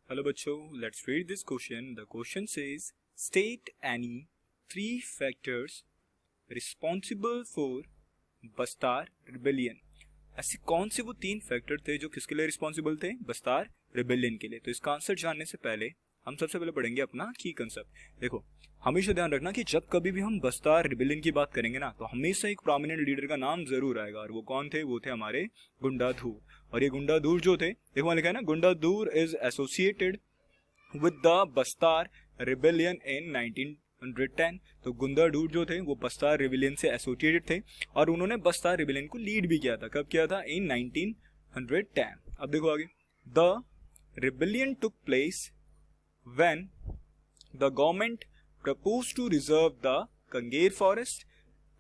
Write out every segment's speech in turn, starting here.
Hello बच्चों, let's read this question. The question says state any 3 factors responsible for Bastar rebellion. ऐसे कौन से वो 3 फैक्टर थे जो किसके लिए रिस्पॉन्सिबल थे? बस्तार रिबेलियन के लिए. तो इसका आंसर जानने से पहले हम सबसे पहले पढ़ेंगे अपना की कंसेप्ट. देखो, हमेशा ध्यान रखना कि जब कभी भी हम बस्तार रिबेलियन की बात करेंगे ना, तो हमेशा एक प्रोमिनेंट लीडर का नाम जरूर आएगा. और वो कौन थे? वो थे हमारे गुंडाधूर. और ये गुंडाधूर जो थे, देखो वहां लिखा है ना, Gundadhur is associated with the Bastar rebellion in 1910. तो गुंडाधूर जो थे वो बस्तार रिबेलियन से एसोसिएटेड थे और उन्होंने बस्तार रिबेलियन को लीड भी किया था. कब किया था? इन 1910. अब देखो आगे, the rebellion took place when the government proposed to reserve the Kanger forest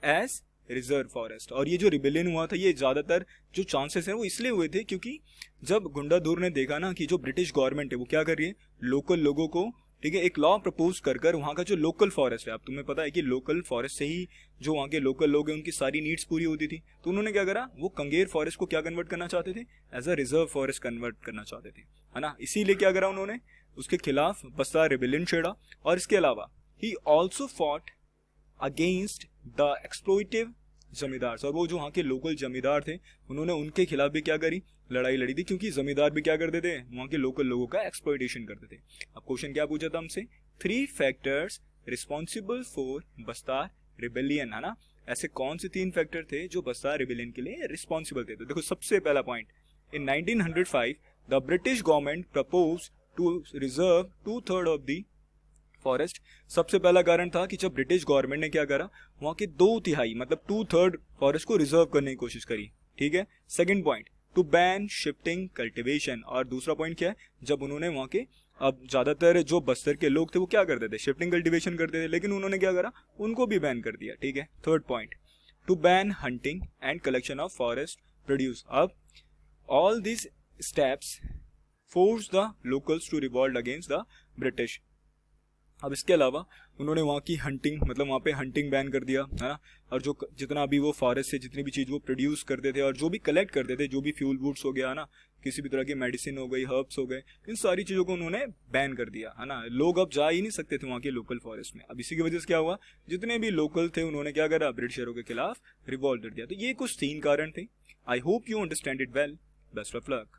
as reserve forest. और ये जो रिबेलियन हुआ था, ये ज्यादातर जो चांसेस हैं वो इसलिए हुए थे क्योंकि जब गुंडाधूर ने देखा ना कि जो ब्रिटिश गवर्नमेंट है वो क्या कर रही है, लोकल लोगों को, ठीक है, एक लॉ प्रपोज कर वहाँ का जो लोकल फॉरेस्ट है, अब तुम्हें पता है कि लोकल फॉरेस्ट से ही जो वहाँ के लोकल लोग हैं उनकी सारी नीड्स पूरी होती थी. तो उन्होंने क्या करा, वो कंगेर फॉरेस्ट को क्या कन्वर्ट करना चाहते थे? As a reserve forest convert करना चाहते थे, है ना. इसीलिए क्या करा उन्होंने, उसके खिलाफ बस्तार रिबेलियन छेड़ा. और इसके अलावा he also fought against the exploitative zamindar. और वो जो वहाँ के लोकल जमींदार थे, उन्होंने उनके खिलाफ भी क्या करी, लड़ाई लड़ी थी. क्योंकि जमींदार भी क्या करते थे, वहाँ के लोकल लोगों का एक्सप्लॉइटेशन करते थे. अब क्वेश्चन क्या पूछा था हमसे? 3 factors responsible for Bastar rebellion, है ना. ऐसे कौन से 3 फैक्टर थे जो बस्तार रिबेलियन के लिए रिस्पॉन्सिबल थे? तो देखो, सबसे पहला point, in 1905 the British government propose to reserve 2/3 of the forest. सबसे पहला कारण था कि जब ब्रिटिश गवर्नमेंट ने क्या करा, वहां के 2/3 मतलब 2/3 फॉरेस्ट को रिजर्व करने की कोशिश करी. ठीक है. Second point, to ban shifting cultivation. और दूसरा पॉइंट क्या है, जब उन्होंने वहां के, अब ज्यादातर जो बस्तर के लोग थे वो क्या करते थे, शिफ्टिंग कल्टिवेशन करते थे, लेकिन उन्होंने क्या करा, उनको भी बैन कर दिया. ठीक है. Third point, to ban hunting and collection of forest produce. अब all this steps force the locals to revolt against the British. अब इसके अलावा उन्होंने वहाँ की हंटिंग, मतलब वहाँ पे हंटिंग बैन कर दिया, है ना. और जो जितना भी वो फॉरेस्ट से जितनी भी चीज़ वो प्रोड्यूस करते थे और जो भी कलेक्ट करते थे, जो भी फ्यूल वुड्स हो गया, है ना, किसी भी तरह की मेडिसिन हो गई, हर्ब्स हो गए, इन सारी चीज़ों को उन्होंने बैन कर दिया, है ना. लोग अब जा ही नहीं सकते थे वहाँ के लोकल फॉरेस्ट में. अब इसी की वजह से क्या हुआ, जितने भी लोकल थे उन्होंने क्या करा, ब्रिटिशरों के खिलाफ रिवॉल्ट कर दिया. तो ये कुछ 3 कारण थे. I hope you understand it well. Best of luck.